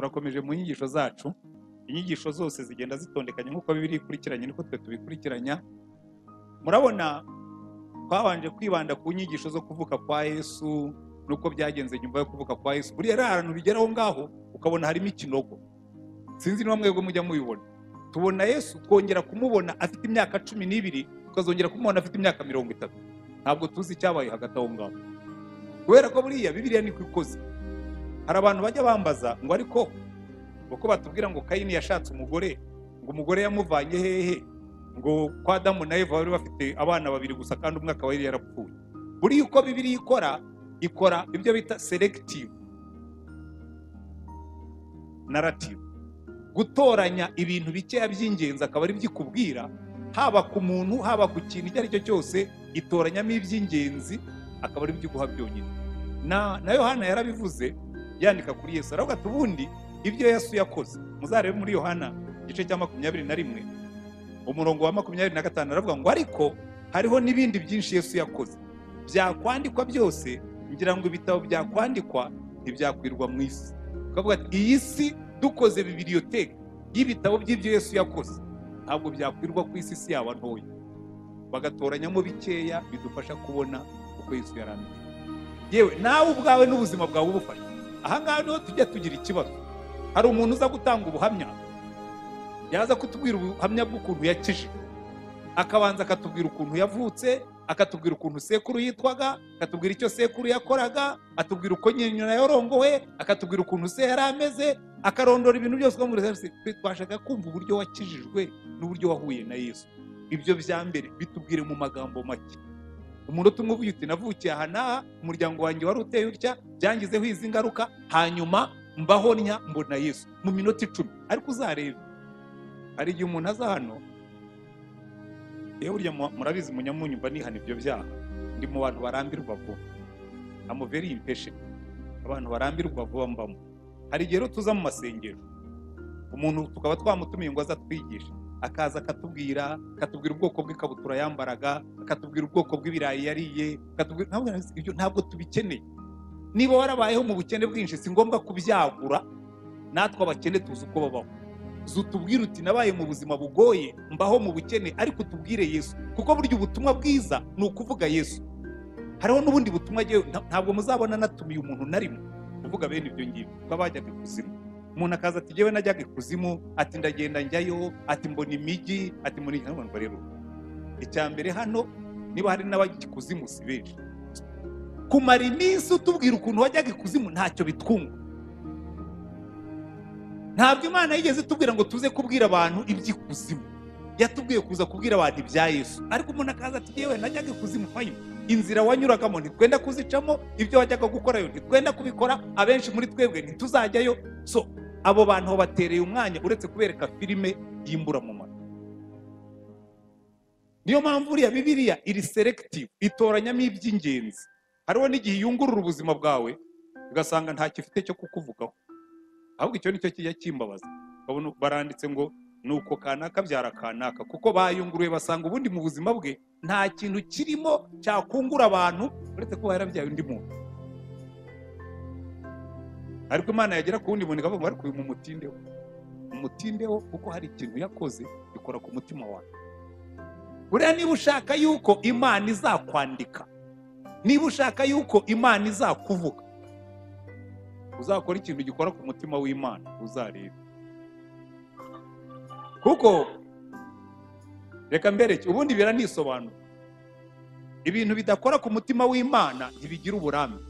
turakomeje mu nyigisho zacu. Inyigisho zose zigenda zitondekanye nk'uko Bibiliya ikurikiranye niko twe tubikurikiranya. Murabona twabanje kwibanda ku nyigisho zo kuvuka kwa Yesu nuko byagenze nyuma yo kuvuka kwa Yesu. Buriya ari ahantu bigeraho ngaho ukabona harimo ikinogo. Sinzi niba mwebwe mujya mubibona. Tubona Yesu twongera kumubona afite imyaka 12 tukazongera kumubona afite imyaka 30. Ntabwo tuzi icyabaye hagati aho ngaho. Kubera ko buriya Bibiliya niko ikoze. Hari abantu bajya bambaza ngo ariko uko batubwira ngo Kayini yashatse umugore, ngo umugore yamuvanye hehe, ngo kwa Adamu na Eva bari bafite abana 2 gusa kandi umwe akaba yari yarapfuye. Buriya uko Bibiliya ikora ibyo bita selective narrative, gutoranya ibintu bikeya by'ingenzi akaba ari byikubwira, haba ku muntu haba ku kintu icyo ari cyo cyose itoranyamo iby'ingenzi akaba ari byiguha byonyine. Na Yohana yarabivuze yandika kuri Yesu, aravuga ati ubundi ibyo Yesu yakoze. Muzarebe muri Yohana igice cya 21 umurongo wa 25 aravuga ngo ariko hariho n'ibindi byinshi Yesu yakoze byakwandikwa byose, ngira ngo ibitabo byakwandikwa ntibyakwirwa mu isi. Ukavuga ati iyi si dukoze biblioteke y'ibitabo by'ibyo Yesu yakoze ntabwo byakwirwa ku isi, si yaba ntoya, bagatoranyamo bikeya bidufasha kubona uko Yesu yaramye. Yewe nawe ubwawe n'ubuzima bwawe ubufasha. Aha ngaho niho tujya tugira ikibazo. Hari umuntu uza gutanga ubuhamya, yaza kutubwira ubuhamya bw'ukuntu yakije, akabanza akatubwira ukuntu yavutse, akatubwira ukuntu sekuru yitwaga, akatubwira icyo sekuru yakoraga, atubwira uko nyina yorongowe, akatubwira ukuntu se yari ameze, akarondora ibintu byose ko muri service. Twashaka kumva uburyo wakijijwe n'uburyo wahuye na Yesu. Ibyo bya mbere bitubwire mu magambo make. Umuntu tumwe uti navukiye aha naha, umuryango wanjye wari uteye utya, byangizeho izi ngaruka, hanyuma mbaho nya mbona Yesu mu minota 10. Ariko uzarebe hari igihe umuntu aza hano, burya murabizi munyamunyu mba nihana ibyo byaha, ndi mu bantu barambirwa vuba, I'm very impatient, abantu barambirwa vuba mbamo. Hari igihe tuza mu masengero, umuntu tukaba twamutumiye ngo aza twigisha, akaza akatubwira ubwoko bw'ikabutura yambaraga, akatubwira ubwoko bw'ibirayi yariye, akatubwira ibyo ntabwo tubikeneye. Niba warabayeho mu bukene bwinshi si ngombwa kubyagura, natwe abakene tuzi uko babaho. Zutubwira uti nabaye mu buzima bugoye, mbaho mu bukene, ariko tubwire Yesu, kuko buryo ubutumwa bwiza ni ukuvuga Yesu. Hariho n'ubundi butumwa ntabwo muzabona natumiye umuntu narimo kuvuga bene ibyo ngibyo twabajyaga ikuzimu. Umuntu akaza ati jewe najyaga ikuzimu, ati ndagenda njyayo, ati mbona imigi, ati muri ntabwo rero. Icyambere hano niba hari n'abajya ikuzimu si benshi. Kumara iminsi utubwira ukuntu wajyaga ikuzimu ntacyo bitwunga. Ntabwo Imana yigeze tubwira ngo tuze kubwira abantu iby'ikuzimu, yatubwiye kuza kubwira abantu ibya Yesu. Ariko umuntu akaza ati jewe najyaga ikuzimu, fine, inzira wanyuragamo ntitwenda kuzicamo, ibyo wajyaga gukorayo ntitwenda kubikora, abenshi muri twebwe ntituzajyayo. So abo bantu batereye umwanya uretse kubereka filime yimbura mu mara. Niyo mpamvu uriya Bibiliya iri selective, itoranyamo iby'ingenzi. Hariho n'igihe yungurura ubuzima bwawe ugasanga nta kifite cyo kukuvugaho, ahubwo icyo nicyo kijya kimbabaza. Babona baranditse ngo nuko kanaka byara kanaka, kuko bayunguruye basanga ubundi mu buzima bwe nta kintu kirimo cyakungura abantu uretse ko yarabyaye undi muntu. Ariko Imana yagera ku wundi muntu ikavuga ariko uyu mumutindeho kuko hari ikintu yakoze bikora ku mutima wawe. Buriya niba ushaka yuko Imana izakwandika, niba ushaka yuko Imana izakuvuga, uzakora ikintu gikora ku mutima w'Imana, uzarebe. Kuko reka mbereke ubundi biranisobanura, ibintu bidakora ku mutima w'Imana ntibigira uburambe.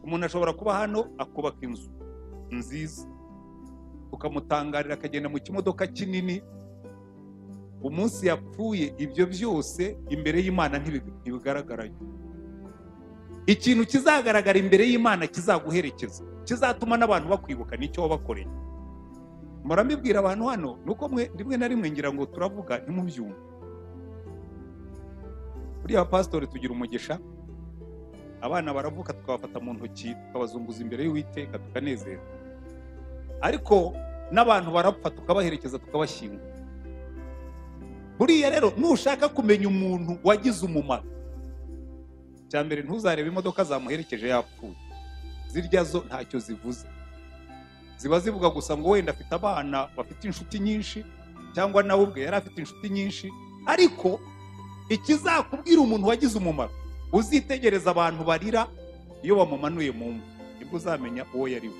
Umuntu ashobora kuba hano akubaka inzu nziza, ukamutangarira akagenda mu kimodoka kinini, umunsi yapfuye ibyo byose imbere y'Imana ntibigaragarayo. Ikintu kizagaragara imbere y'Imana kizaguherekeza, kizatuma n'abantu bakwibuka n'icyo wabakoreye. Murambibwira abantu hano nuko rimwe na rimwe ngira ngo turavuga ntimubyumve. Buriya abapasitori tugira umugisha, abana baravuka tukabafata mu ntoki tukabazunguza imbere y'Uwiteka tukanezera, ariko n'abantu barapfa tukabaherekeza tukabashyingura. Buriya rero nushaka kumenya umuntu wagize umumaro, cyambere ntuzarebe imodoka zamuherekeje yapfuye, zirya zo ntacyo zivuze. ziba zivuga gusa ngo wenda afite abana bafite inshuti nyinshi, cyangwa nawe ubwe yari afite inshuti nyinshi. Ariko ikizakubwira umuntu wagize umumaro, uzitegereza abantu barira iyo bamumanuye mu mva, nibwo uzamenya uwo yari we.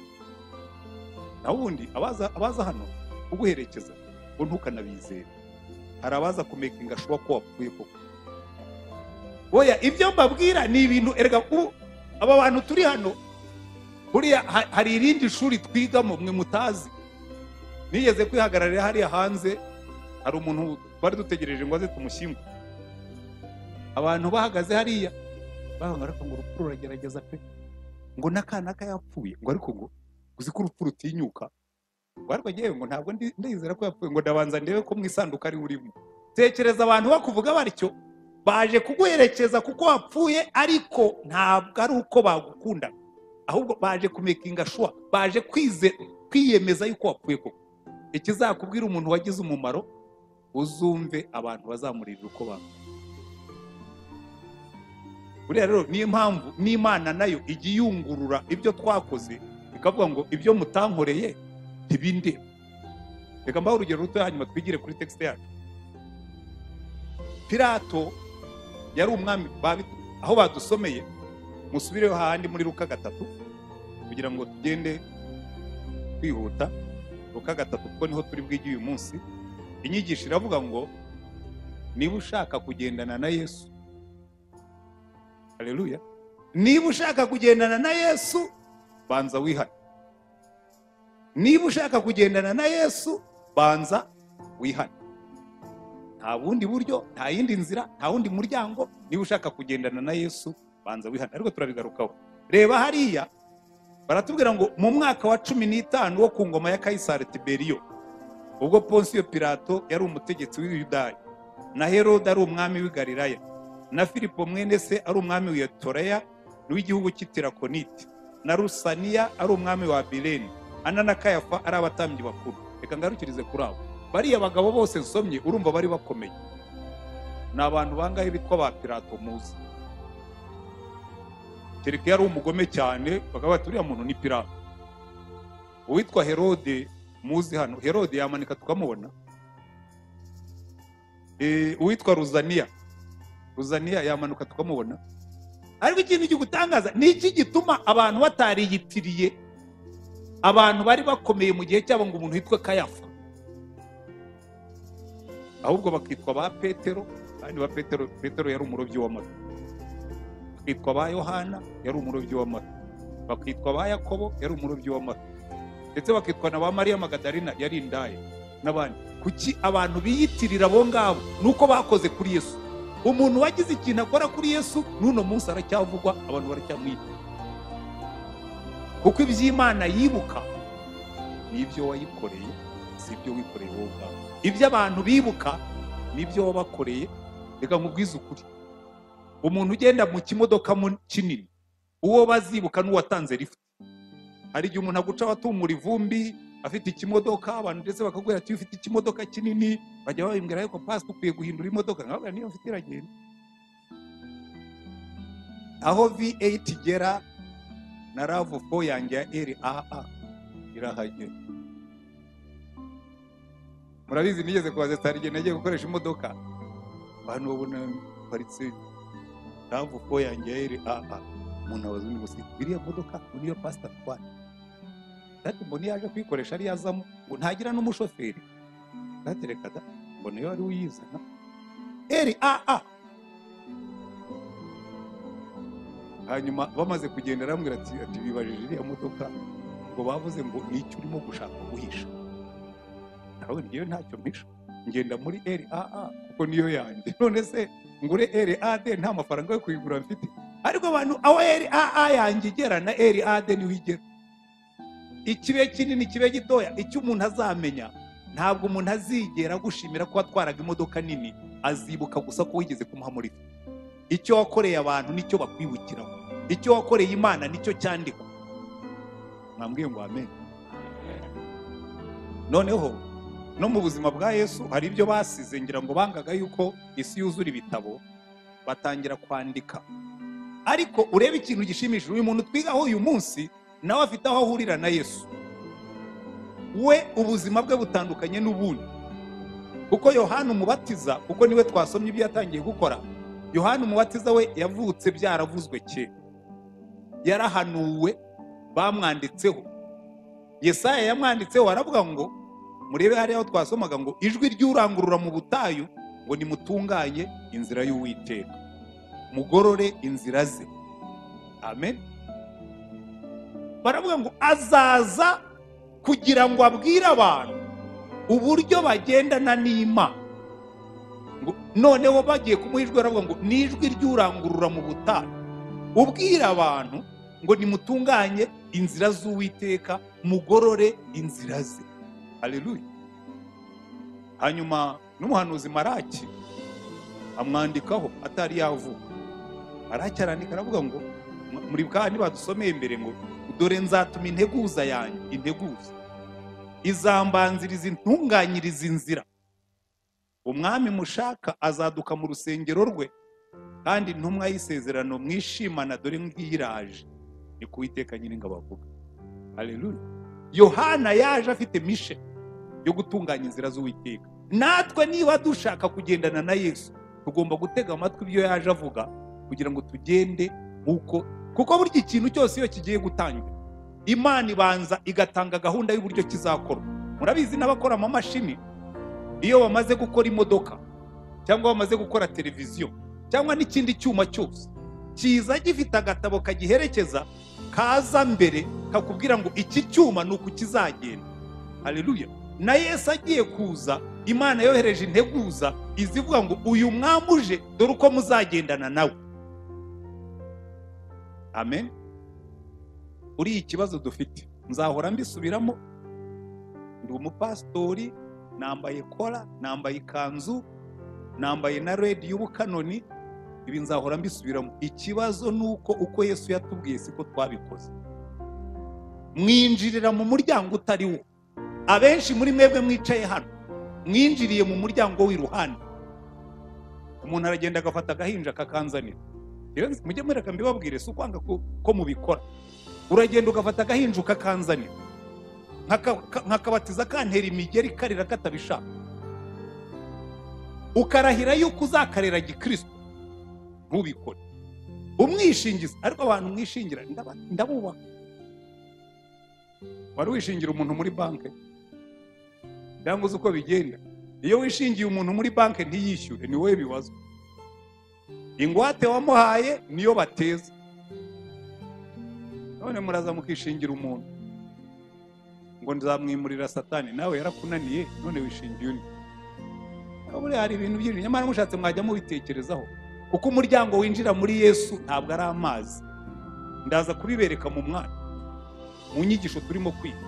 Naho ubundi abaza hano kuguherekeza ngo ntukanabizere. Hari abaza kumekinga shuwa ko wapfuye koko. Oya, ibyo mbabwira ni ibintu erega aba bantu turi hano, buriya hari irindi shuri twigamo mwe mutazi. Nigeze kwihagararira hariya hanze, hari umuntu bari dutegereje ngo aze tumushyingure. Abantu bahagaze hariya bahangara ngo urupfu ruragerageza pe, ngo n'akana yapfuye, ngo ariko ngo uzi ko urupfu rutinyuka. Barwa ngewe ngo ntabwo ndizera ko yapfuye, ngo ndabanza ndebe ko mu isanduka ari urimo. Tekereza abantu bakuvuga batyo, baje kuguherekeza kuko wapfuye, ariko ntabwo ari uko bagukunda, ahubwo baje kumekinga shuwa, baje kwiyemeza yuko wapfuye koko. Ikizakubwira umuntu wagize umumaro, uzumve abantu bazamuririra uko banga. Buriya rero niyo mpamvu n'Imana nayo igiye yungurura ibyo twakoze, ikavuga ngo ibyo mutankoreye ntibinde. Reka mbaho urugero ruto, hanyuma twigire kuri text yacu. Pilato yari umwami, aho badusomeye musubireho hahandi muri Luka 3 kugira ngo tugende kwihuta. Luka 3 kuko niho turi bwige uyu munsi. Inyigisho iravuga ngo niba ushaka kugendana na Yesu, haleluya, niba ushaka kugendana na Yesu banza wihane. Niba ushaka kugendana na Yesu banza wihane. Nta bundi buryo, nta yindi nzira, nta wundi muryango. Niba ushaka kugendana na Yesu banza wihane. Ariko turabigarukaho. Reba hariya baratubwira ngo mu mwaka wa 15 wo ku ngoma ya Kaisari Tiberiyo, ubwo Ponsiyo Pilato yari umutegetsi w'Iyudaya, na Herode ari umwami w'i Galilaya, na Filipo mwene se ari umwami w'i Toreya w'igihugu cy'Itirakoniti, na Rusaniya ari umwami wa Bileni, Ana na Kayafa ari abatambyi bakuru. Reka ngarukirize kuri abo. Bariya bagabo bose nsomye urumva bari bakomeye. Ni abantu bangahe bitwa ba Pilato muzi? Kereka yari umugome cyane, bakaba bati uriya muntu ni Pilato. Uwitwa Herode muzi hano, Herode yamanika tukamubona. Uwitwa Rusaniya yamanuka tukamubona. Ariko ikintu cy'ugutangaza ni iki gituma abantu batariyitiriye abantu bari bakomeye mu gihe cyabo ngo umuntu yitwa Kayafa, ahubwo bakitwa ba Petero. Kandi ba Petero yari umurobyi w'amafi. Bakitwa ba Yohana, yari umurobyi w'amafi. Bakitwa ba Yakobo, yari umurobyi w'amafi. Ndetse bakitwa na ba Mariya Magadalena, yari indaya, n'abandi. Kuki abantu biyitirira abo ngabo? Nuko bakoze kuri Yesu. Umuntu wagize ikintu akora kuri Yesu n'uno munsi aracyavugwa, abantu baracyamwita. Kuko iby'Imana yibuka nibyo wayikoreye, si ibyo wikoreye wowe ubwawe. Ibyo abantu bibuka nibyo wabakoreye. Reka nkubwize ukuri, umuntu ugenda mu kimodoka kinini, uwo bazibuka n'uwatanze lift. Hari igihe umuntu aguca watumura ivumbi afite ikimodoka, abantu ndetse bakagwira ati ufite ikimodoka kinini, bajya babimbwira yuko pastor ukwiye guhindura imodoka. Nkabwira niyo mfite iragenda. Aho V8 gera na RAV4 yanjye ya RAA irahagera. Murabizi nigeze kubaza tarige nagiye gukoresha imodoka, abantu babona paritse RAV4 yanjye ya RAA. Umuntu abazuni gusa biriya modoka niyo pastor twari. Dati mboni yaje kwikoresha ari yazamo ngo ntagira n'umushoferi. Datereka da mbone yo ari uyizana RAA. Hanyuma bamaze kugenda arambwira ati bibajije iriya modoka ngo bavuze ngo nicyo urimo gushaka guhisha. Nawe ngiye ntacyo mpisha, ngenda muri RAA kuko niyo yanjye. None se ngure RAD nta mafaranga yo kuyigura mfite? Ariko abantu aho RAA yanjye igera na RAD niho igera. Ikibe kinini kibe gitoya, icyo umuntu azamenya, ntabwo umuntu azigera gushimira ko atwaraga imodoka nini, azibuka gusa ko wigeze kumuha muri. Icyo wakoreye abantu nicyo bakwibukiraho, icyo wakoreye Imana nicyo cyandikwa. Mwambwiye ngo amen. Noneho no mu buzima bwa Yesu hari ibyo basize, ngira ngo bangaga yuko isi yuzura ibitabo, batangira kwandika. Ariko urebe ikintu gishimishije, uyu muntu twigaho uyu munsi nawe afite aho ahurira na Yesu. we ubuzima bwe butandukanye n'ubundi. Kuko Yohana umubatiza, kuko niwe twasomye ibyo yatangiye gukora, Yohana umubatiza we yavutse byaravuzwe kera, yarahanuwe, bamwanditseho. Yesaya yamwanditseho aravuga ngo, murebe hariya aho twasomaga ngo ijwi ry'urangurura mu butayu ngo nimutunganye inzira y'Uwiteka, mugorore inzira ze. Amen. Baravuga ngo azaza kugira ngo abwire abantu uburyo bagendana n'Imana. Noneho bagiye kumuhijwe aravuga ngo nijwi ry'urangurura mu butayu ubwira abantu ngo nimutunganye inzira z'Uwiteka, mugorore inzira ze. Haleluya. Hanyuma n'umuhanuzi Maraki amwandikaho atari yavuga. Maraki arandika aravuga ngo, muri bwani badusomeye imbere ngo, dore nzatuma integuza yanjye, integuza izambanziriza intunganyiriza inzira. Umwami mushaka azaduka mu rusengero rwe, kandi intumwa y'isezerano mwishimana dore ngiraje. Ni ku Uwiteka Nyiringabo avuga. Haleluya. Yohana yaje afite mission yo gutunganya inzira z'Uwiteka. Natwe niba dushaka kugendana na Yesu, tugomba gutega amatwi ibyo yaje avuga kugira ngo tugende kuko burya ikintu cyose iyo kigiye gutangira, Imana ibanza igatanga gahunda y'uburyo kizakorwa. Murabizi n'abakora amamashini, iyo bamaze gukora imodoka cyangwa bamaze gukora televiziyo cyangwa n'ikindi cyuma cyose, kiza gifite agatabo kagiherekeza kaza mbere kakubwira ngo iki cyuma nuko kizagenda. Haleluya. Na Yesu agiye kuza, Imana yohereje integuza izivuga ngo uyu mwamuje dore uko muzagendana nawe. Amen. Uri ikibazo dufite, nzahora mbisubiramo, ndi umupastori, nambaye kola, nambaye ikanzu, nambaye na red y'ubukanoni, ibi nzahora mbisubiramo. Ikibazo nuko uko Yesu yatubwiye siko twabikoze. Mwinjirira mu muryango utari wo. Abenshi muri mwebwe mwicaye hano mwinjiriye mu muryango w'iruhande. Umuntu aragenda agafata agahinja kakanzanira. Mujye mureka mbibabwire, si ukwanga ko mubikora. Uragenda ugafata agahinja kakanzanira, nkakabatiza kantera imigeri karira katabishaka, ukarahira yuko uzakarera gikristo. Ntubikore. Umwishingiza, ariko abantu mwishingira ndabubaha. Wari wishingira umuntu muri banki, cyangwa uzi uko bigenda. Iyo wishingiye umuntu muri banki ntiyishyure, ni wowe bibazwa. Ingwate wamuhaye niyo bateza. None muraza mukishingira umuntu ngo nzamwimurira Satani, nawe yarakunaniye, none wishingiye undi. Abure hari ibintu byinshi, nyamara mushatse mwajya mubitekerezaho, kuko umuryango winjira muri Yesu ntabwo ari amazi. Ndaza kubibereka mu mwana, mu nyigisho turimo kwiga.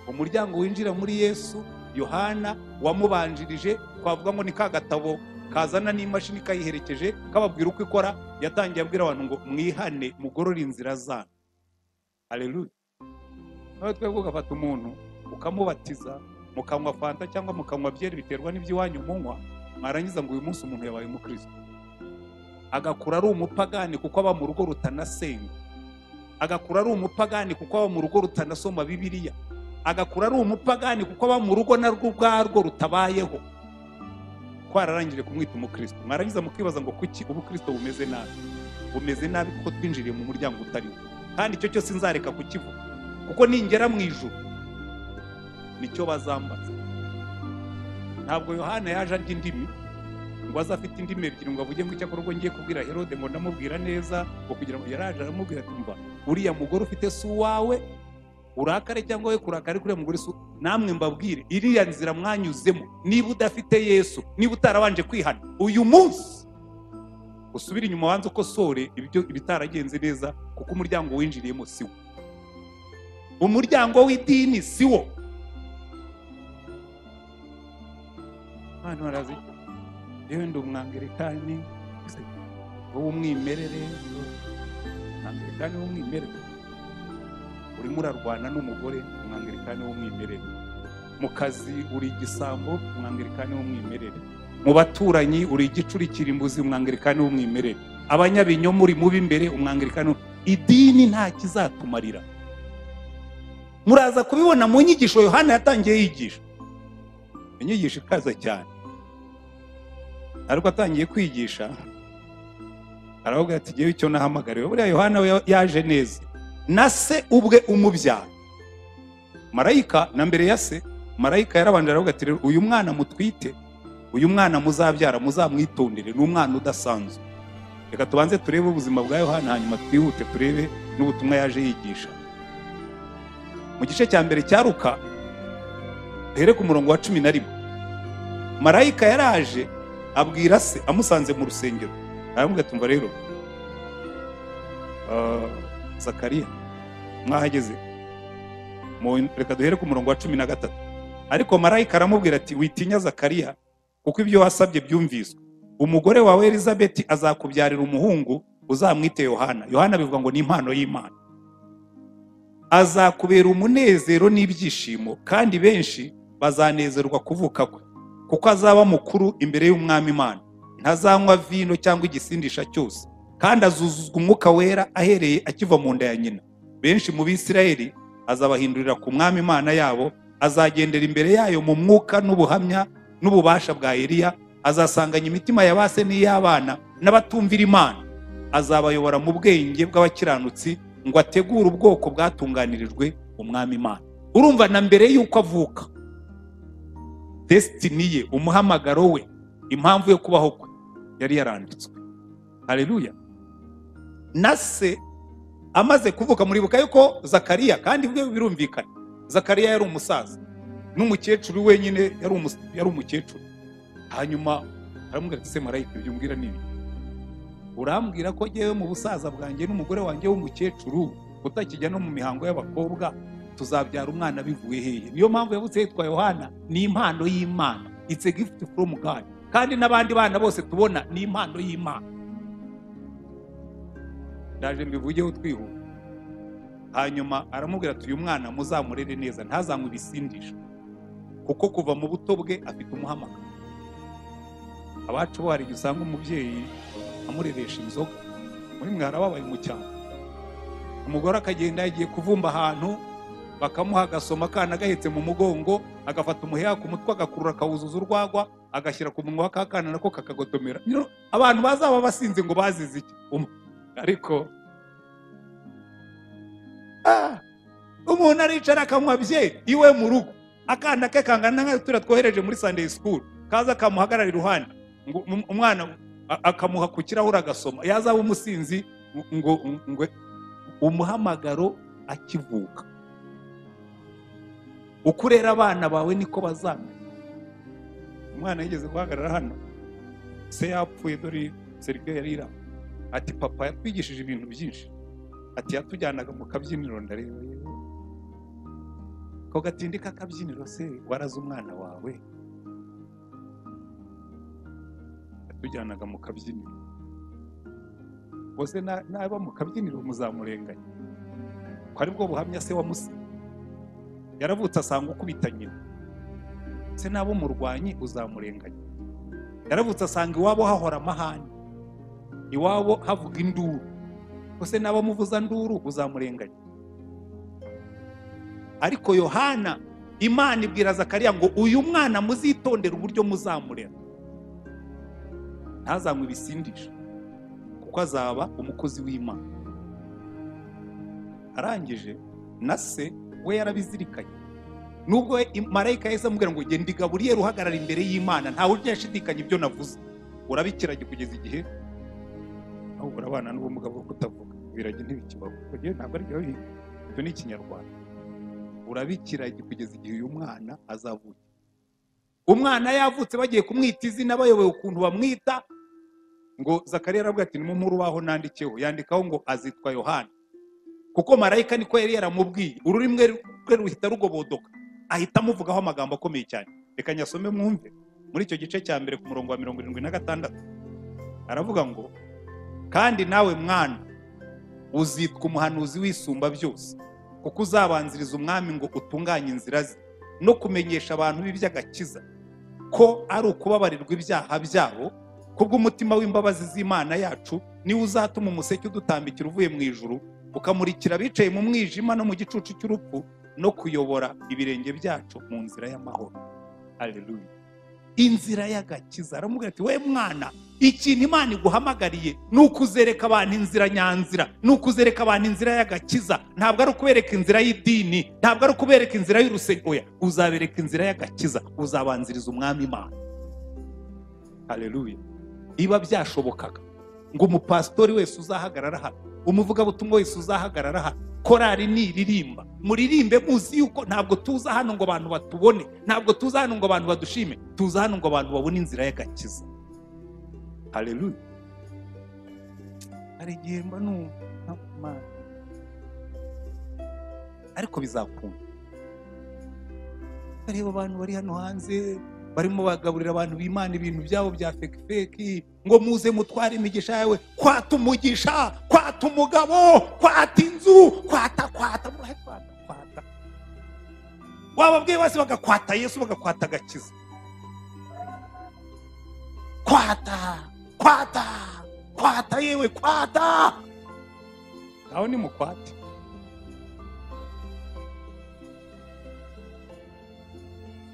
Umuryango winjira muri Yesu, Yohana wamubanjirije, twavuga ngo ni ka gatabo kazana n'imashini kayiherekeje kababwira uko ikora. Yatangiye abwira abantu ngo mwihane, mugorore inzira zanyu. Haleluya. Nawe twebwe ugafata umuntu ukamubatiza, mukanywa fanta cyangwa mukanywa byeri, biterwa n'iby'iwanyu munywa, mwarangiza ngo uyu munsi umuntu yabaye umukristo. Agakura ari umupagani kuko aba mu rugo rutanasenga. Agakura ari umupagani kuko aba mu rugo rutanasoma Bibiliya. Agakura ari umupagani kuko aba mu rugo narwo ubwarwo rutabayeho. Twararangije kumwita umukristo. Mwarangiza mukibaza ngo kuki ubukristo bumeze nabi? Bumeze nabi kuko twinjiriye mu muryango utari wo. Kandi icyo cyose nzareka kukivuga, kuko ningera mu ijuru nicyo bazambaza. Ntabwo Yohana yaje arya indimi ngo azafite indimi ebyiri ngo avuge ngo icyakora ubwo ngiye kubwira Herode ngo ndamubwira neza, ngo kugira ngo yaraje aramubwira ati mva uriya mugore ufite si uwawe, urakare cyangwa we kurakare kuri mugore su. Namwe mbabwire iriya nzira mwanyuzemo, niba udafite Yesu, niba utarabanje kwihana, uyu munsi usubira inyuma wanze uko sore ibyo ibitaragenze neza, kuko umuryango winjiriyemo si wo. Umuryango w'idini si wo. Hano harazi yewe ndi umwangilikani w'umwimerere, umwangilikani w'umwimerere. Urimo urarwana n'umugore, umwangilikani w'umwimerere. Mu kazi uri igisambo, umwangilikani w'umwimerere. Mu baturanyi uri igicurikira imbuzi, umwangilikani w'umwimerere. Abanyabinyoma uri mubi imbere, umwangilikani. Idini nta kizatumarira. muraza kubibona mu nyigisho Yohana yatangiye yigisha, inyigisho ikaza cyane. Ariko atangiye kwigisha aravuga ati ngewe icyo nahamagariwe, buriya Yohana we yaje neza, na se ubwe umubyara marayika, na mbere ya se marayika yarabanje aravuga ati uyu mwana mutwite, uyu mwana muzabyara muzamwitondere, ni umwana udasanzwe. Reka tubanze turebe ubuzima bwa Yohana, hanyuma twihute turebe n'ubutumwa yaje yigisha. Mu gice cya mbere cya Luka here ku murongo wa 11, marayika yaraje abwira se amusanze mu rusengero, aramubwira ati umva rero Zakariya mwahageze, reka duhere ku murongo wa 13. Ariko marayika aramubwira ati witinya Zakariya, kuko ibyo wasabye byumviswe, umugore wawe Elizabeth azakubyarira umuhungu, uzamwite Yohana. Yohana bivuga ngo ni impano y'Imana. Azakubera umunezero n'ibyishimo, kandi benshi bazanezerwa kuvuka kwe, kuko azaba mukuru imbere y'Umwami Imana. Ntazanywa vino cyangwa igisindisha cyose, kandi azuzuzwa umwuka wera ahereye akiva mu nda ya nyina. Benshi mu Bisirayeli azabahindurira ku Mwami Imana yabo, azagendera imbere yayo mu mwuka n'ubuhamya n'ububasha bwa Eliya. Azasanganya imitima ya base n'iy'abana n'abatumvira Imana. Azabayobora mu bwenge bw'abakiranutsi, ngo ategure ubwoko bwatunganirijwe Umwami Imana. Urumva, na mbere y'uko avuka, destiny ye, umuhamagaro we, impamvu yo kubaho kwe yari yaranditswe. Haleluya. Na se amaze kuvuka, muribuka yuko Zakariya, kandi bwe birumvikana, Zakariya yari umusaza n'umukecuru wenyine, yari umukecuru. Hanyuma aramubwira ati se marayika, ibyo umbwira nibi? Urambwira ko ngewe mu busaza bwanjye n'umugore wanjye w'umukecuru utakijya no mu mihango y'abakobwa tuzabyara umwana bivuye hehe? Niyo mpamvu yavutse yitwa Yohana, ni impano y'Imana, it's a gift from God. Kandi n'abandi bana bose tubona ni impano y'Imana. Ndaje mbivugeho twihuta. Hanyuma aramubwira ati uyu mwana muzamurere neza, ntazanywe ibisindisha, kuko kuva mu buto bwe afite umuhamagaro. Abacu bo hari igihe usanga umubyeyi amureresha inzoga, muri mwe harababaye mu cyaro. Umugore akagenda yagiye kuvumba ahantu, bakamuha agasoma, akana gahetse mu mugongo, agafata umuheha ku mutwe, agakurura akawuzuza urwagwa, agashyira ku munwa w'akana nako kakagotomera. Abantu bazaba basinze ngo bazize iki? Ariko umuntu aricara akamwabye iwe mu rugo, akana ke kangana nka tura twohereje muri Sunday school, kaza kamuhagarara iruhande, ngo umwana akamuha ku kirahure agasoma. Yazaba umusinzi ngo umuhamagaro akivuka. Ukurera abana bawe niko bazamera. Umwana yigeze guhagarara hano, se yapfuye, dore Serge yarira ati papa yatwigishije ibintu byinshi, ati yatujyanaga mu kabyiniro, ndareba ko gatindika kabyiniro, se waraza umwana wawe? Yatujyanaga mu kabyiniro, bose naba mu kabyiniro muzamurenganya, ko ari bwo buhamya se wamusi. Yaravutse asanga ukubita nyina, se nabo murwanyi uzamurenganya. Yaravutse asanga iwabo hahora amahane, iwabo havuga induru, bose nabo muvuza nduru uzamurenganya. Ariko Yohana, Imana ibwira Zakariya ngo uyu mwana muzitondera uburyo muzamurera, ntazanywe ibisindisha, kuko azaba umukozi w'Imana. Arangije na se we yarabizirikanye, nubwo marayika yahise amubwira ngo genda Gaburiyeli uhagarara imbere y'Imana, ntawe ujya yashidikanya ibyo navuze, urabikirage kugeza igihe aho urabana n'ubumuga bwo kutavuga, birage ntibikibaho. Kugira ntabwo ari byo, ibyo ni Ikinyarwanda. Urabikirage kugeza igihe uyu mwana azavuka. Umwana yavutse bagiye kumwita izina, bayoboye ukuntu bamwita, ngo Zakariya aravuga ati ni mu rubaho nandikeho, yandikaho ngo azitwa Yohana, kuko marayika niko yari yaramubwiye. Ururimi rwe ruhita rugobodoka, ahita amuvugaho amagambo akomeye cyane. Reka nyasome mwumve muri icyo gice cya mbere ku murongo wa 76. Aravuga ngo kandi nawe mwana uzitwa umuhanuzi w'isumba byose, kuko uzabanziriza umwami ngo utunganye inzira ze, no kumenyesha abantu b'iby'agakiza ko ari ukubabarirwa ibyaha byabo, kubw'umutima w'imbabazi z'Imana yacu, niwe uzatuma umuseke udutambikira uvuye mu ijuru, ukamurikira abicaye mu mwijima no mu gicucu cy'urupfu, no kuyobora ibirenge byacu mu nzira y'amahoro. Haleluya. Inzira y'agakiza. Aramubwira ati we mwana, ikintu Imana iguhamagariye ni ukuzereka abantu inzira nyanzira, ni ukuzereka abantu inzira y'agakiza. Ntabwo ari ukubereka inzira y'idini, ntabwo ari ukubereka inzira y'urusengero, uzabereka inzira y'agakiza, uzabanziriza umwami Imana. Haleluya. Iba byashobokaga ngo umupastori wese uzahagarara hano, umuvugabutumwa wese uzahagarara hano, korari niririmba, muririmbe muzi yuko ntabwo tuza hano ngo abantu batubone, ntabwo tuza hano ngo abantu badushime, tuza hano ngo abantu babone inzira y'agakiza. Haleluya. Hari igihe mba numva ariko bizakunda. Ariko abantu bari hano hanze barimo bagaburira abantu b'Imana ibintu byabo bya fake ngo muze mutware imigisha yawe, kwata umugisha, kwata umugabo, kwata inzu, kwata wababwiye bose bagakwata Yesu, bagakwata agakiza. Kwata yewe, kwata. Aho ni mukwate.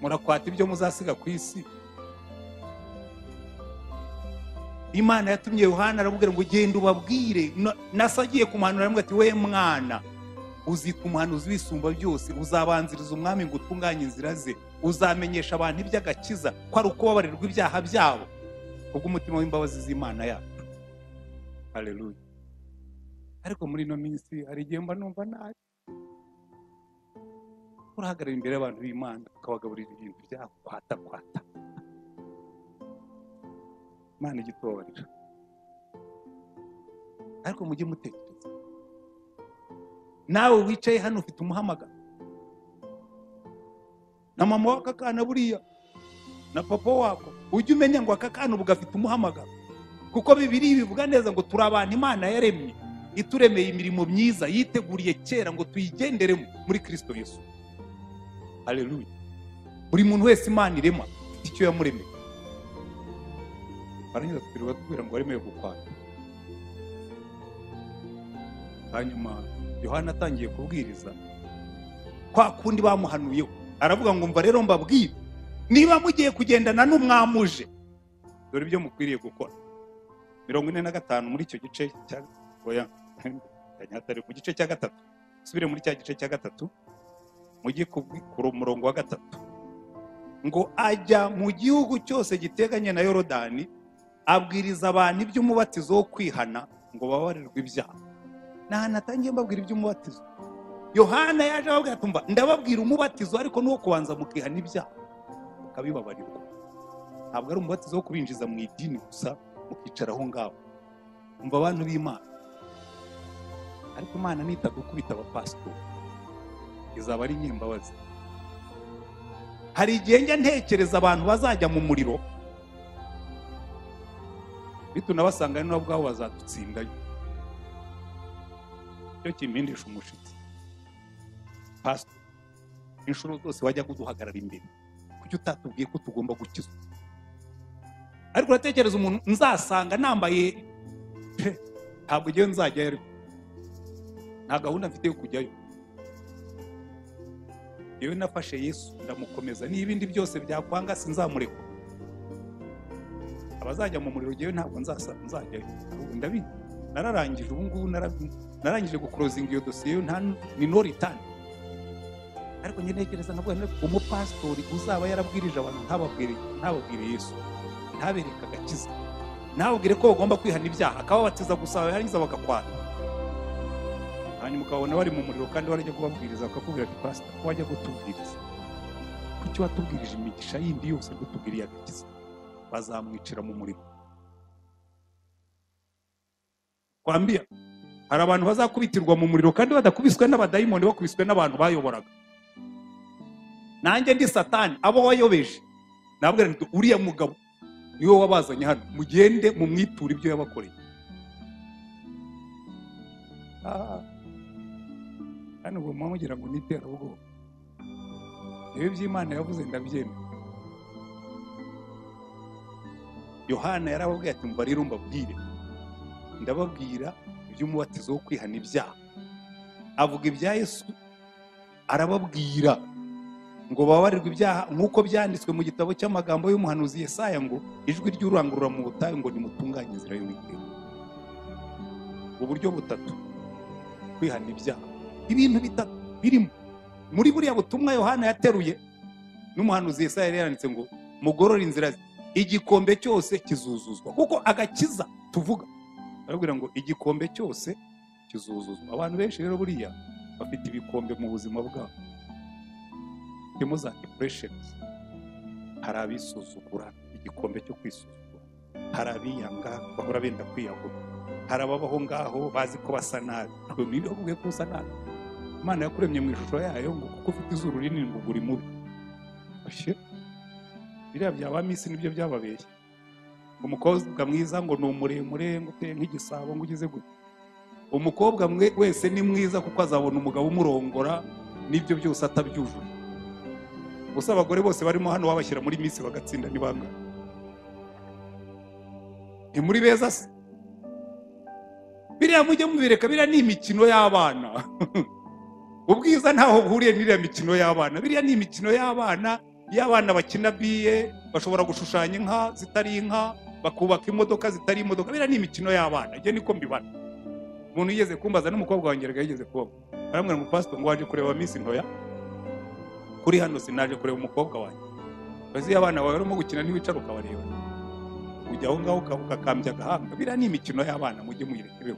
Murakwata ibyo muzasiga ku isi. Imana yatumye Yohana aramubwira ngo genda ubabwire. Nasagiye kumuhanura aramubwira ati we mwana, uzitwa umuhanuzi w'isumba byose, uzabanziriza umwami ngo utunganye inzira ze, uzamenyesha abantu iby'agakiza ko ari uko babarirwa ibyaha byabo kubw'umutima w'imbabazi z'Imana yacu. Haleluya. Ariko muri no minsi hari igihe mba numva nabi, urahagarara imbere y'abantu b'Imana ukabagaburira ibintu byabo kwata. Imana igitobarira. Ariko mujye mutekereza, nawe wicaye hano ufite umuhamagaro, na mama w'aka kana buriya na papa wako, ujye umenya ngo aka kana ubu gafite umuhamagaro, kuko Bibiliya bivuga neza ngo turi abantu Imana yaremye, ituremeye imirimo myiza yiteguriye kera ngo tuyigenderemo muri Kristo Yesu. Haleluya. Buri muntu wese Imana irema ifite icyo yamuremeye. Barangiza tubwira ngo aremeye gukwata. Hanyuma Yohana atangiye kubwiriza, kwa kundi bamuhanuyeho, aravuga ngo mva rero mbabwire, niba mugiye kugendana n'umwamuje, dore ibyo mukwiriye gukora. 45 muri icyo gice cya mu gice cya gatatu, subire muri cya gice cya gatatu, mujye ku murongo wa 3, ngo ajya mu gihugu cyose giteganye na Yorodani, abwiriza abantu iby'umubatizo wo kwihana ngo babarirwe ibyaha. Nahana atangiye mbabwira iby'umubatizo. Yohana yaje ababwira ati mba ndababwira umubatizo ariko nuwo kubanza mukihana ibyaha ukabibabarirwa. Ntabwo ari umubatizo wo kubinjiza mu idini gusa mukicara aho ngaho. Umva abantu b'Imana. Ariko Imana nitagukubita abapastori izaba ari nyembabazi. Hari igihe njya ntekereza abantu bazajya mu muriro, bitunabasanga ari nabo bwabo bazadutsindayo. Cyo kimpindisha umushitsi. Pastor, inshuro zose wajya kuduhagarara imbere, kuki utatubwiye ko tugomba gukizwa? Ariko uratekereza umuntu nzasanga nambaye, ntabwo igihe nzajyayo, nta gahunda mfite yo kujyayo. Yewe nafashe Yesu ndamukomeza, n'ibindi byose byakwanga sinzamureka. Abazajya mu muriro yewe ntabwo nzajyayo. Ndabizi nararangije ubu ngubu, narangije guclosing iyo dosiye, nta ni no return. Ariko njye ntekereza nabwo umupastori uzaba yarabwirije abantu ntababwire Yesu, ntabereka agakiza, ntababwire ko bagomba kwihana ibyaha, akababatiza gusa yarangiza bagakwata. Hanyuma ukabona bari mu muriro kandi warajya kubabwiriza, bakakubwira ati pastor ko wajya gutubwiriza, kuki watubwirije imigisha yindi yose gutubwiriye agakiza? Bazamwicira mu muriro. Kwambia hari abantu bazakubitirwa mu muriro kandi badakubiswe n'abadayimoni, bakubiswe n'abantu bayoboraga. Nanjye ndi Satani, abo wayobeje nabwira nti uriya mugabo niwe wabazanye hano, mugende mu mwitura ibyo yabakoreye. Hano ubu mugira ngo nitera ubwo ibi by'Imana yavuze ndabyemera. Yohana yarababwiye ati mva rero mbabwire, ndababwira iby'umubatizo wo kwihana ibyaha. Avuga ibya Yesu arababwira ngo babarirwe ibyaha nk'uko byanditswe mu gitabo cy'amagambo y'umuhanuzi Yesaya ngo ijwi ry'urangurura mu butayu ngo nimutunganye inzira y'Uwiteka. Uburyo butatu kwihana ibyaha, ibintu bitatu birimo muri buriya butumwa Yohana yateruye n'umuhanuzi Yesaya yari yanditse ngo mugorore inzira ze, igikombe cyose kizuzuzwa. Kuko agakiza tuvuga barabwira ngo igikombe cyose kizuzuzwa. Abantu benshi rero buriya bafite ibikombe mu buzima bwabo, harimo za depressions, hari abisuzugura, igikombe cyo kwisuzugura, hari abiyanga bahora benda kwiyahura, hari ababaho ngaho bazi ko basa nabi. Niba uvuye ko usa nabi, Imana yakuremye mu ishusho yayo ngo kuko ufite izuru rinini ngo uri mubi. Biriya byaba misi nibyo byababeshye. Umukobwa mwiza ngo ni umuremure ngo uteye nk'igisabo ngo ugize gute. Umukobwa wese ni mwiza kuko azabona umugabo umurongora n'ibyo byose atabyujuje. Gusa abagore bose barimo hano wabashyira muri misi bagatsinda nibanga. Ni muri beza se. Biriya mujye mubireka, biriya ni imikino y'abana. Ubwiza ntaho buhuriye n'iriya mikino y'abana. Biriya ni imikino y'abana, y'abana bakina biye, bashobora gushushanya inka zitari inka, bakubaka imodoka zitari imodoka. Biriya ni imikino y'abana. Je niko mbibana. Umuntu yigeze kumbaza n'umukobwa wanjye yigeze kuba. Aramubwira ngo pastor ngo waje kureba misi ntoya. Kuri hano sinaje kureba umukobwa wanjye. Bazi abana bawe barimo gukina ntiwicara ukabareba. Ujya aho ngaho ukakambya agahanga. Biriya ni imikino y'abana mujye muyirekebeho.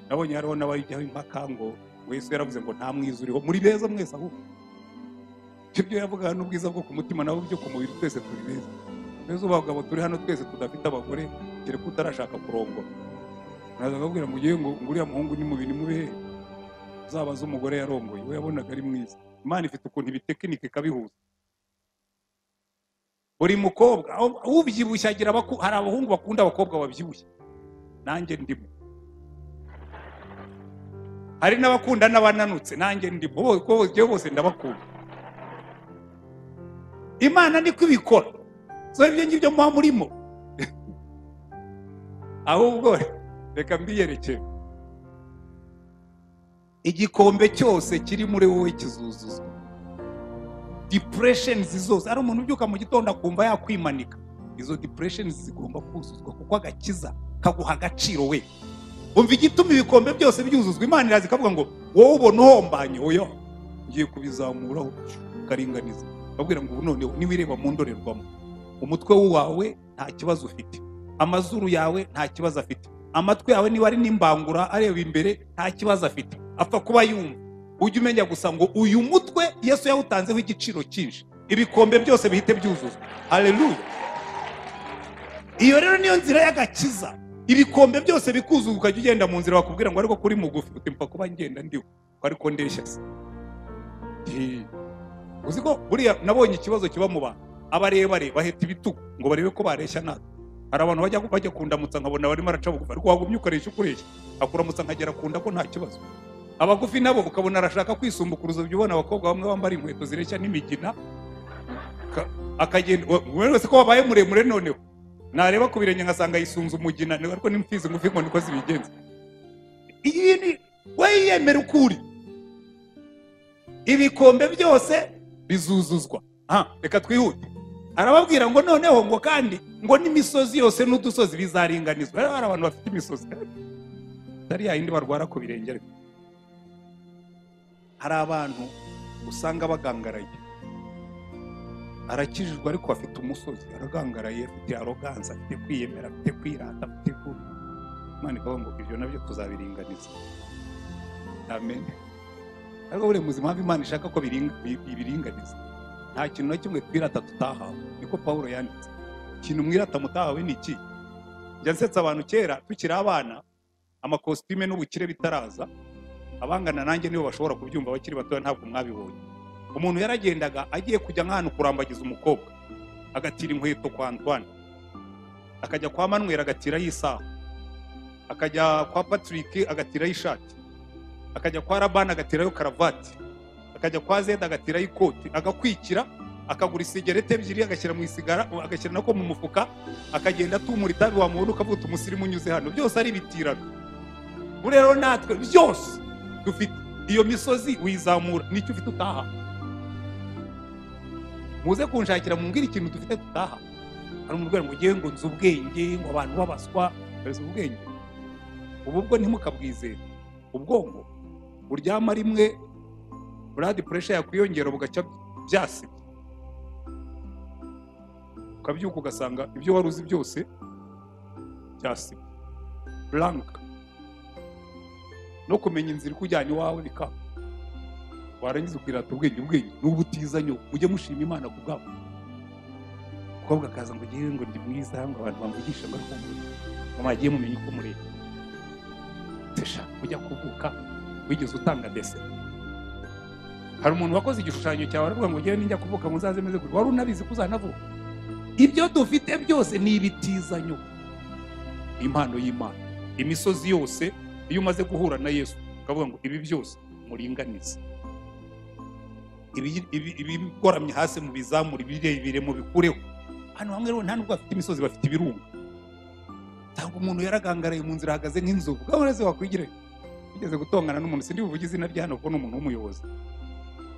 Nabonye hariho n'abajyaho impaka ngo Yesu yaravuze ngo nta mwiza uriho, muri beza mwese aho. Ibyo yavuga n'ubwiza bwo ku mutima nabo byo ku mubiri twese turi beza. Beza abagabo turi hano twese tudafite abagore kereka utarashaka kurongora. Naza kubwira ngo ugiye ngo uriya muhungu ni mubi ni mube uzabaza umugore yarongoye we yabonaga ari mwiza. Imana ifite ukuntu ibitekinike kabihuza. Buri mukobwa ubyibushye agira hari abahungu bakunda abakobwa babyibushye. Nanjye ndimo. Hari n'abakunda n'abananutse nanjye ndimo. Bose ndabakunda. Imana niko ibikora. So ibyo ngibyo muba murimo. Ahubwo reka mbiyerekeye. Igikombe cyose kiri muri wowe kizuzuzwa. Depressions zose, ari umuntu ubyuka mu gitondo akumva yakwimanika. Izo depressions zigomba kuzuzwa kuko agakiza kaguha agaciro we. Umva igituma ibikombe byose byuzuzwa. Imana irazi kavuga ngo wowe ubona uhombanye oya ngiye kubizamuraho karinganiza. Babwira ngo none niwireba mu ndorerwamo, umutwe wawe nta kibazo ufite, amazuru yawe nta kibazo afite, amatwi yawe niba ari n'imbangura areba imbere nta kibazo afite, apfa kuba yumva. Ujye umenya gusa ngo uyu mutwe Yesu yawutanzeho igiciro cyinshi, ibikombe byose bihite byuzuzwa. Haleluya. Iyo rero niyo nzira y'agakiza. Ibikombe byose bikuzuzwa, ukajya ugenda mu nzira bakubwira ngo ariko kuri mugufi utimpa kuba ngenda ndiho ariko ndeshya se. Uziko buriya nabonye ikibazo kiba mu bantu abarebare baheta ibitugu ngo barebe ko bareshya natwe. Hari abantu bajya kundamutsa nkabona barimo araca bugufi ariko wagumye ukaresha ukureshya akuramutsa nkagera kunda ko nta kibazo. Abagufi nabo ukabona arashaka kwisumbukuruza, byubona abakobwa bamwe bambara inkweto zireshya n'imigina akagenda wese ko wabaye muremure noneho nareba ku birenge ngasanga yisunze umugina ariko n'imfizi ngufi ngo niko zibigenza. Iyi ni wayemera ukuri. Ibikombe byose bizuzuzwa. Reka twihute. Arababwira ngo noneho ngo kandi ngo n'imisozi yose n'udusozi bizaringanizwa. Hari abantu bafite imisozi dari yindi barwara ku birenge ariko hari abantu usanga bagangaraye, arakijijwe ariko afite umusozi, aragangaraye, afite arrogance, afite kwiyemera, afite kwirata, afite ku Imana ikavuga ngo ibyo nabyo tuzabiringaniza. Amen. Ariko buri muzima Imana ishaka ko biringaniza. Nta kintu na kimwe twirata tutahawe. Niko Paulo yanditse. Ikintu mwirata mutahawe ni iki? Njya nsetsa abantu kera tukiri abana, amakositime n'ubukire bitaraza, abangana nanjye nibo bashobora kubyumva, bakiri bato ntabwo mwabibonye. Umuntu yaragendaga agiye kujya nk'ahantu kurambagiza umukobwa, agatira inkweto kwa Antoine, akajya kwa Manuel agatira y'isaha, akajya kwa Patrick agatira y'ishati, akajya kwa Rabana agatirayo karavati, akajya kwa Zeda agatirayo ikoti, agakwikira, akagura isigarete ebyiri agashyira mu isigara, agashyira nako mu mufuka, akagenda atumura itabi wamubona ukavuga umusirimu unyuze hano. Byose ari bitirano. Rero natwe byose dufite iyo misozi wizamura nicyo ufite utaha. Muze kunshakira mumbwira ikintu dufite tutaha. Hari umubwira ngo ngiye ngo nzi ubwenge, ngo abantu babaswa bazi ubwenge. Ubwo ntimukabwizere. Ubwongo uryama rimwe blood pressure yakwiyongera bugaca byasibye, ukabyuka ugasanga ibyo wari uzi byose byasibye blank, no kumenya inzira kujyana iwawe bikaba. Warangiza ukirata ubwenge n'ubutizanyo, ujye mushima Imana kubwabo. Ukobwa akaza ngo ngiye ngo ndi mwiza, ngo abantu bamvugisha ngo ariko mama agiye mumenye uko mureba. Tesha ujya kuvuka wigeze utanga dese. Hari umuntu wakoze igishushanyo cyawe aravuga ngo ngiye ninjya kuvuka muzaze meze gutya. Wari unabizi kuzanavuka? Ibyo dufite byose ni ibitizanyo, impano y'Imana. Imisozi yose iyo umaze guhura na Yesu ukavuga ngo ibi byose muringanize, ibi goramye hasi mu bizamura, ibirebire mu bikureho. Hano hamwe rero nta nubwo bafite imisozi, bafite ibirunga. Cyangwa umuntu yaragangaraye mu nzira ahagaze nk'inzovu, gahoreze wakwigirayo. Ugeze gutongana n'umuntu, sindi buvuge izina rya hano kuko n'umuntu w'umuyobozi.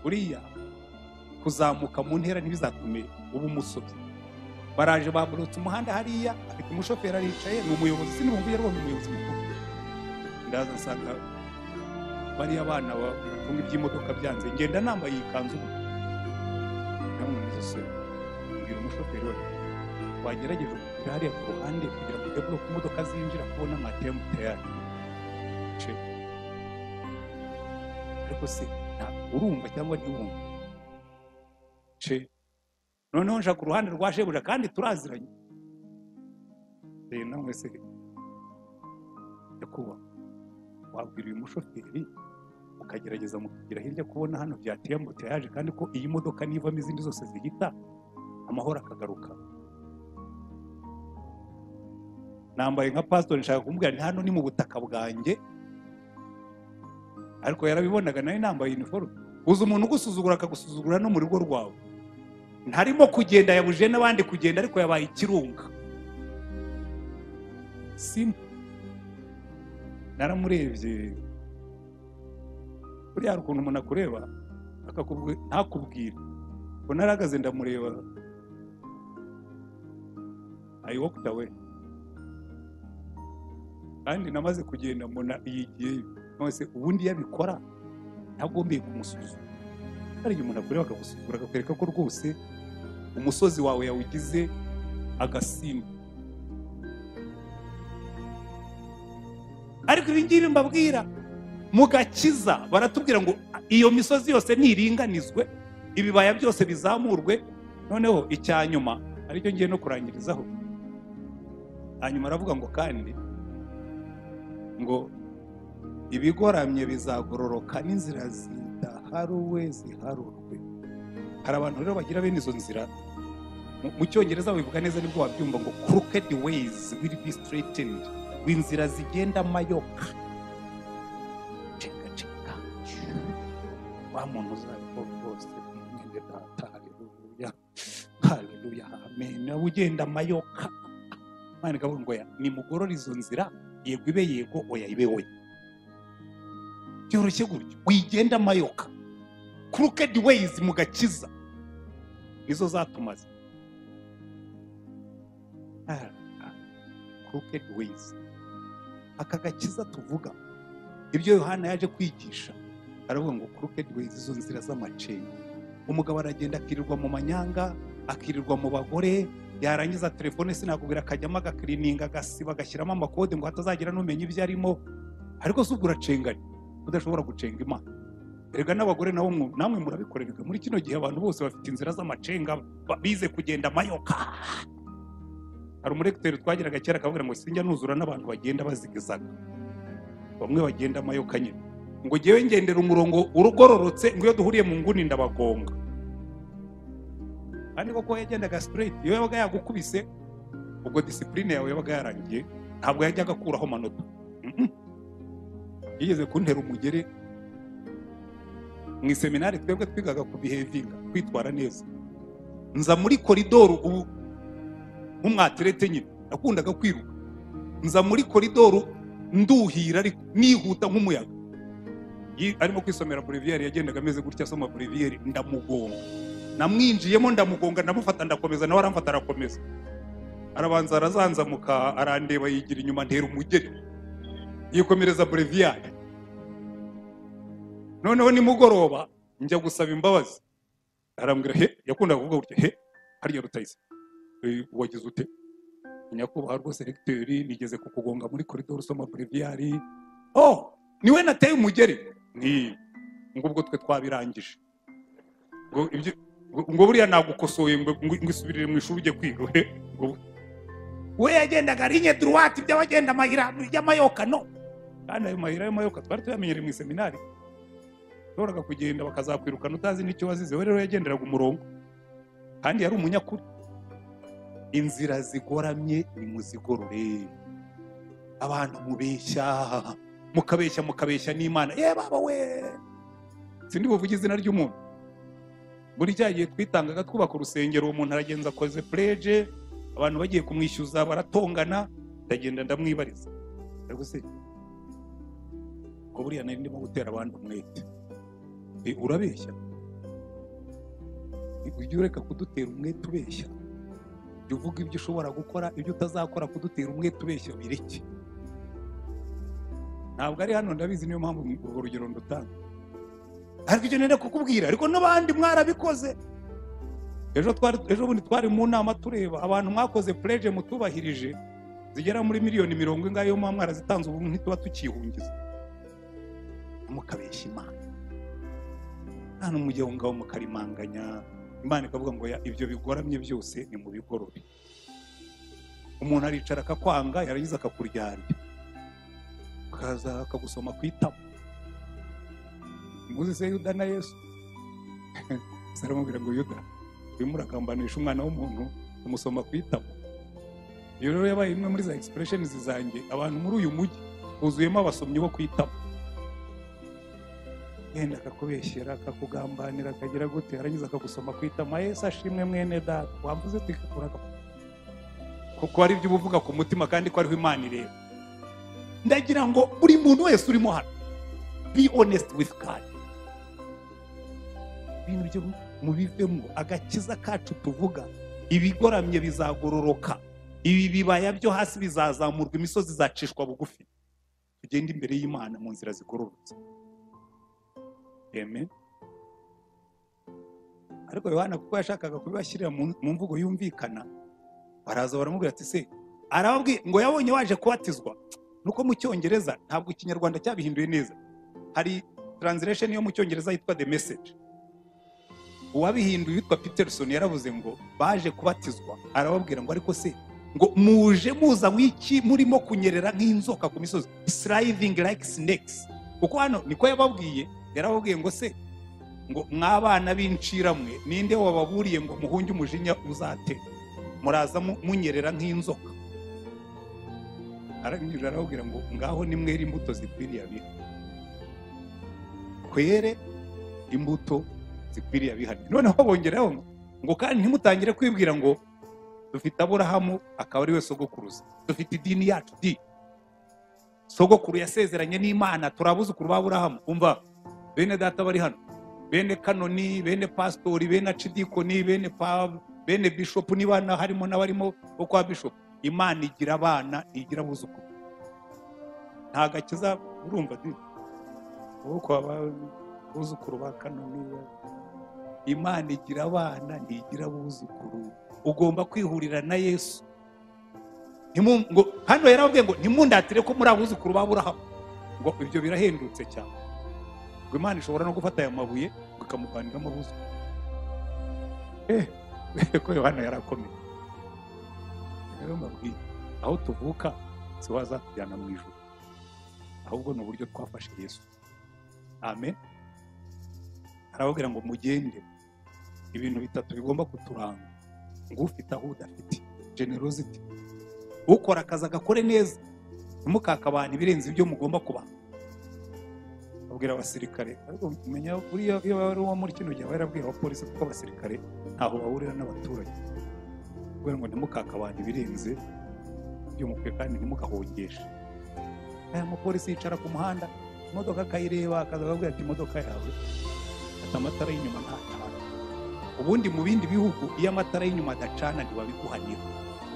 Uriya kuzamuka mu ntera ntibizatume uba umusozi. Baraje baburutse umuhanda hariya, afite umushoferi aricaye, ni umuyobozi, sindi bumviye rwo umuyobozi mukuru. Ndaza nsanga bari abana bafunga iby'imodoka byanze, ngenda nambaye ikanzu. Namwe nizose mbwira umushoferi we wagerageje kugira hariya ku ruhande kugira ngo ujye ku modoka zinjira kubona amatemu tayari. Ariko se urumva cyangwa ntiwumva? Noneho nja ku ruhande rwa shebuja kandi turaziranye. Namwe se yakuba wabwira uyu mushoferi ukagerageza mu kugira hirya kubona hano byateye ambuteyaje, kandi ko iyi modoka nivamo izindi zose zihita amahoro akagaruka. Nambaye nka pastor nshaka kumubwira nti hano ni mu butaka bwanjye, ariko yarabibonaga nayo nambaye uniform. Uza umuntu ugusuzugura akagusuzugura no mu rugo rwawe. Ntarimo kugenda yabuje n'abandi kugenda, ariko yabaye ikirunga. Simple. Naramurebye. Buriya ukuntu umuntu akureba ntakubwira. Ngo naragaze ndamureba. I walked away. Kandi namaze kugenda mbona iyigiye. Nose ubundi yabikora ntagombeye kumusuzuma. Hari umuntu akureba akagusuzugura akakwereka ko rwose umusozi wawe yawugize agasimba. Ariko ibi ngibi mbabwira mugakiza baratubwira ngo iyo misozi yose niringanizwe, ibibaya byose bizamurwe. Noneho icyanyuma aricyo ngiye no kurangirizaho. Hanyuma aravuga ngo kandi ngo ibigoramye bizagororoka n'inzira zidaharuwe ziharurwe. Hari abantu rero bagira bene izo nzira, mu cyongereza bivuga neza nibwo wabyumva ngo crooked ways will be straightened, inzira zigenda mayoka. Ceka wa muntu uzabiko rwose mwende data. Haleluya, haleluya, amen. Ugenda mayoka Imana ikavuga ngo nimugorora izo nzira, yego ibe yego, oya ibe oya. Byoroshye gutyo, wigenda mayoka. Crooked ways mu gakiza izo zatumaze. Crooked ways. Aka gakiza tuvuga ibyo Yohana yaje kwigisha, aravuga ngo crooked ways, izo nzira z'amacenga. Umugabo aragenda akirirwa mu manyanga, akirirwa mu bagore, yarangiza telefone sinakubwira akajyamo agakirininga agasiba agashyiramo amakode ngo hatazagira n'umenya ibyo arimo. Ariko se ubwo uracenganye udashobora gucenga Imana. Erega n'abagore nabo namwe murabikorerwa muri kino gihe. Abantu bose bafite inzira z'amacenga, bize kugenda mayoka. Hari umurekiteri twagiraga kera akavuga ngo sinjya nuzura n'abantu bagenda bazigizaga. Bamwe bagenda mayoka nyine. Ngo ngewe ngendera umurongo urugororotse, ngo iyo duhuriye mu nguni ndabagonga. Kandi koko yagendaga straight. Iyo yabaga yagukubise, ubwo discipline yawe yabaga yarangiye, ntabwo yajyaga akuraho amanota. Yigeze kuntera umugere mu seminari twebwe twigaga ku behavinga, kwitwara neza. Nza muri koridoro ubu nk'umwaterete nyine, nakundaga kwiruka. Nza muri koridoro nduhira ariko nihuta nk'umuyaga. arimo kwisomera breviaire yagendaga ameze gutya asoma breviaire ndamugonga, namwinjiyemo ndamugonga, ndamufata ndakomeza, nawe aramfata arakomeza, arabanza arazanzamuka arandeba yigira inyuma ntera umugeri yikomereza breviaire. Noneho nimugoroba njya gusaba imbabazi, arambwira yakundaga kuvuga gutya, hariya Rutayisire wagize ute? Nyakubahwa rwose recteur, nigeze kukugonga muri corridor usoma breviaire. Niwe nateye umugeri. Ngubwo twe twabirangije, ngo buriya nagukosoye ngo isubirire mu ishuri ujye kwiga. We yagendaga rinye droite by'abagenda mahira y'amayoka, no kandi ayo mahira y'amayoka twari tuyamenyere mu seminari, shoboraga kugenda bakazakwirukana utazi n'icyo wazize. We rero yagenderaga umurongo kandi yari umunyakuri. Inzira zigoramye ni muzigorore. Abantu mubeshya mukabeshya n'Imana, baba we sindi buvuge izina ry'umuntu. Buri cyagiye twitangaga twubaka urusengero, umuntu aragenza akoze pledge, abantu bagiye kumwishyuza baratongana, ndagenda ndamwibariza, ariko se ko buriya nari ndimo gutera abantu umwete, urabeshya? Ujye ureka kudutera umwete ubeshya, ujye uvuga ibyo ushobora gukora, ibyo utazakora kudutera umwete ubeshya bireke. Ntabwo ari hano ndabizi, niyo mpamvu urwo rugero ndutanga, ariko icyo nenda kukubwira, ariko n'abandi mwarabikoze. Ejo bundi twari mu nama tureba abantu mwakoze pledge mutubahirije zigera muri miliyoni 40 ngayo mwarazitanze, ubu ntituba tukihungiza. Mukabeshya Imana, hano mujye ngaho mukarimanganya, Imana ikavuga ngo ibyo bigoramye byose ni mu bigorore. Umuntu aricara akakwanga, yaragize akakuryarya, akaza akagusoma kwitamo. Muzi se Yuda na Yesu saramubwira ngo Yuda bimurakambanisha umwana w'umuntu umusoma kwitamo. Iyo rero yabaye imwe muri za expressions zanjye. Abantu muri uyu mujyi buzuyemo abasomyi bo kwitamo, yenda akakubeshyera akakugambanira akagira gute, arangiza akagusoma kwitamo. Yesu ashimwe mwene data, wamvuze tikuraga kuko ari byo uvuga ku mutima kandi ko ariho Imana ireba. Ndagira ngo buri muntu wese urimo hano be honest with God. Ibintu byo mubivemo, agakiza kacu tuvuga, ibigoramye bizagororoka, ibi bibaya byo hasi bizazamurwa, imisozi zacishwa bugufi, tugende imbere y'Imana mu nzira zigororotse. Amen. Ariko Yohana kuko yashakaga kubibashyirira mu mvugo yumvikana, baraza baramubwira ati se, arababwiye ngo yabonye waje kubatizwa. Nuko mu Cyongereza ntabwo Ikinyarwanda cyabihinduye neza, hari translation yo mu Cyongereza yitwa The Message. Uwabihinduye yitwa Peterson yaravuze ngo baje kubatizwa, arababwira ngo ariko se ngo muje muza wiki murimo kunyerera nk'inzoka ku misozi, slithing like snakes. Kuko hano niko yababwiye, yarababwiye ngo se ngo mwabana b'inciramwe, ninde wababuriye ngo muhunge umujinya uzate, muraza munyerera nk'inzoka. Arangije arababwira ngo ngaho nimwere imbuto zikwiriye abiha, kwere imbuto zikwiriye abihanye. Noneho bongeraho ngo kandi ntimutangire kwibwira ngo dufite Aburahamu akaba ari we sogokuruza, dufite idini yacu sogokuru yasezeranye n'Imana, turabuzukuru ba Aburahamu. Umva bene data bari hano, bene kanoni, bene pastori, bene cidikoni, bene bishop, nibana harimo n'abarimo bo kwa bishop. Imana igira abana, igira abuzukuru, nta gakiza urumva di uko abuzukuru ba kanoni. Imana igira abana, ntigira abuzukuru. Ugomba kwihurira na Yesu. Ngo hano yarababwiye ngo ntimundatire ko muri abuzukuru ba Aburahamu, ngo ibyo birahendutse cyane, ngo Imana ishobora no gufata aya mabuye ikamuvaniramo abuzukuru. Ko Yohana yarakomeye. Rero mbabwiye, aho tuvuka si wazatujyana mu ijuru, ahubwo ni uburyo twafashe Yesu. Amen. Arababwira ngo mugende, ibintu bitatu bigomba kuturanga: ngo ufite aho udafite, generosity, ukora akazi agakore neza, ntimukaka abantu ibirenze ibyo mugomba kuba. Abwira abasirikare, ariko umenya buriya iyo wari uwo muri kino gihe yarabwiye abapolisi kuko abasirikare ntaho bahurira n'abaturage, kubera ngo ntimukaka abantu ibirenze ibyo mukwiye kandi ntimugahongeshe. Aya mupolisi yicara ku muhanda imodoka akayireba akaza akabwira ati imodoka yawe ati amatara y'inyuma ntacana. Ubundi mu bindi bihugu iyo amatara y'inyuma adacana ntibabiguhanira,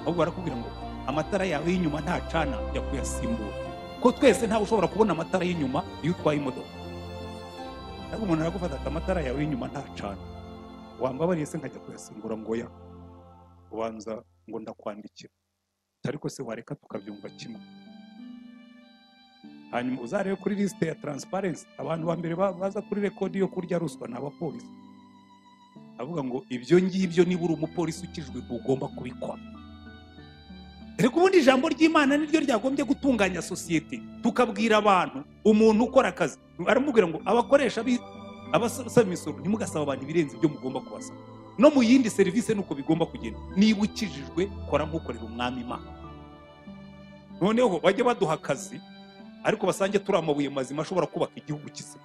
ahubwo barakubwira ngo amatara yawe y'inyuma ntacana jya kuyasimbura, ko twese ntawe ushobora kubona amatara y'inyuma iyo utwaye imodoka. Ariko umuntu aragufata ati amatara yawe y'inyuma ntacana, wambabariye se nkajya kuyasimbura ngo ya banza ngo ndakwandikira, ariko se wareka tukabyumva kimwe. Hanyuma uzarebe kuri liste ya transparency, abantu ba mbere baza kuri rekodi yo kurya ruswa ni abapolisi. Avuga ngo ibyo ngibyo niba uri umupolisi ukijwe ugomba kubikora. Ariko ubundi ijambo ry'Imana niryo ryagombye gutunganya sosiyete, tukabwira abantu umuntu ukora akazi aramubwira ngo abakoresha abasaba imisoro ntimugasaba abantu ibirenze ibyo mugomba kubasaba. No mu yindi serivisi nuko bigomba kugenda. Niba ukijijwe kora nk'ukorera umwami Imana. Noneho bajye baduha akazi ariko basange turi amabuye mazima ashobora kubaka igihugu kizima.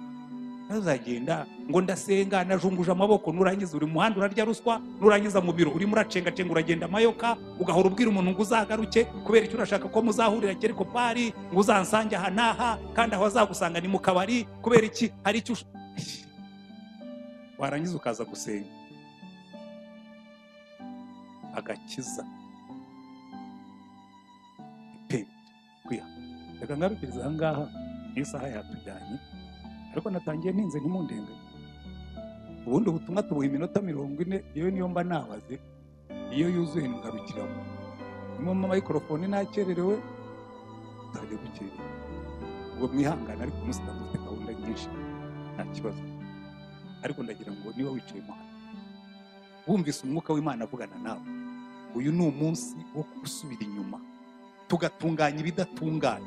Ntazagenda ngo ndasenga najunguje amaboko, nurangiza uri muhanda urarya ruswa, nurangiza mu biro urimo uracenga uragenda amayoka, ugahora ubwira umuntu ngo uzagaruke kubera icyo urashaka ko muzahurira kereko pari, ngo uzansange aha naha kandi aho azagusanga ni mu kabari kubera iki hari icyo warangiza ukaza gusenga agakiza kwiha. Reka ngarukiriza aha ngaha n'isaha yatujyanye, ariko natangiye ninze ntimundenge. Ubundi ubutumwa tubuha iminota 40, iyo niyo mba nabaze, iyo yuzuye ngarukiraho. Mu microphone nakererewe ntajya gukerera, ubwo mwihangana, ariko musita dufite gahunda nyinshi nta kibazo. Ariko ndagira ngo niba wicaye mu hano wumvise umwuka w'Imana avugana nawe, uyu ni umunsi wo gusubira inyuma tugatunganya ibidatunganye,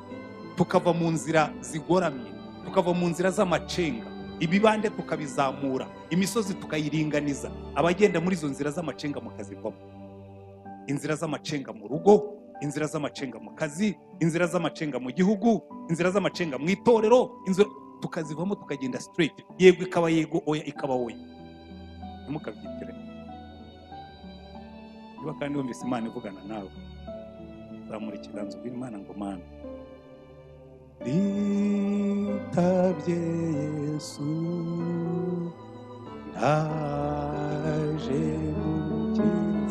tukava mu nzira zigoramye, tukava mu nzira z'amacenga, ibibande tukabizamura, imisozi tukayiringaniza. Abagenda muri izo nzira z'amacenga mukazivamo, inzira z'amacenga mu rugo, inzira z'amacenga mu kazi, inzira z'amacenga mu gihugu, inzira z'amacenga mu itorero, inzira tukazivamo tukagenda straight. Yego ikaba yego, oya ikaba oya, ntimukabyitiranye. Niba kandi wumvise Imana ivugana nawe, zamura ikiganza ubwira Imana ngo Mana nditabye Yesu, ndaje mukiza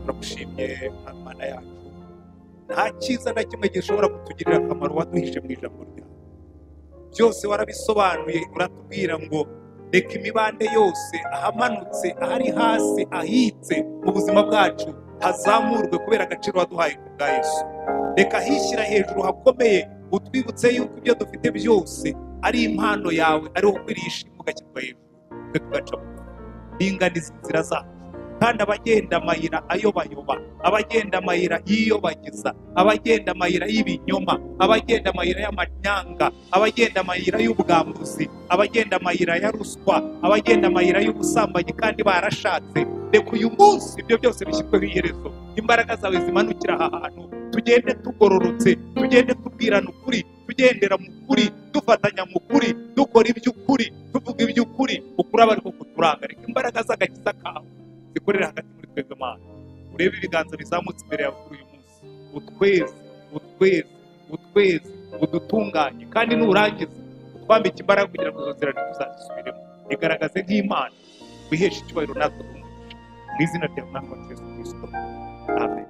turagushimye Mana yacu. Nta cyiza na kimwe gishobora kutugirira akamaro waduhishe mu ijambo ryawe. Byose warabisobanuye, uratubwira ngo reka imibande yose ahamanutse, ahari hasi, ahitse mu buzima bwacu hazamurwe kubera agaciro waduhaye ku bwa Yesu. Reka hishyira hejuru hakomeye, utwibutse yuko ibyo dufite byose ari impano yawe, ariho kwirishima ugakirwa hejuru, twe tugaca binganiza inzira zacu. Kandi abagenda amayira ayobayoba, abagenda amayira yiyobagiza, abagenda amayira y'ibinyoma, abagenda amayira y'amanyanga, abagenda amayira y'ubwambuzi, abagenda amayira ya ruswa, abagenda amayira y'ubusambanyi kandi barashatse, reka uyu munsi ibyo byose bishyirweho iherezo. Imbaraga zawe zimanukira aha hantu, tugende tugororotse, tugende tubwirana ukuri, tugendera mu kuri, dufatanya mu kuri, dukora iby'ukuri, tuvuga iby'ukuri, ukuri aba ariko kuturanga. Reka imbaraga z'agakiza kawe zikorera hagati muri twebwe Mana. Urebe ibiganza bizamutse imbere yawe kuri uyu munsi, utweze, udutunganye, kandi nurangiza utwambike imbaraga kugira ngo izo nzira ntituzazisubiremo. Igaragaze nk'Imana wiheshe icyubahiro natwe mu izina rya Mwami wacu Yesu Kristo. Amen.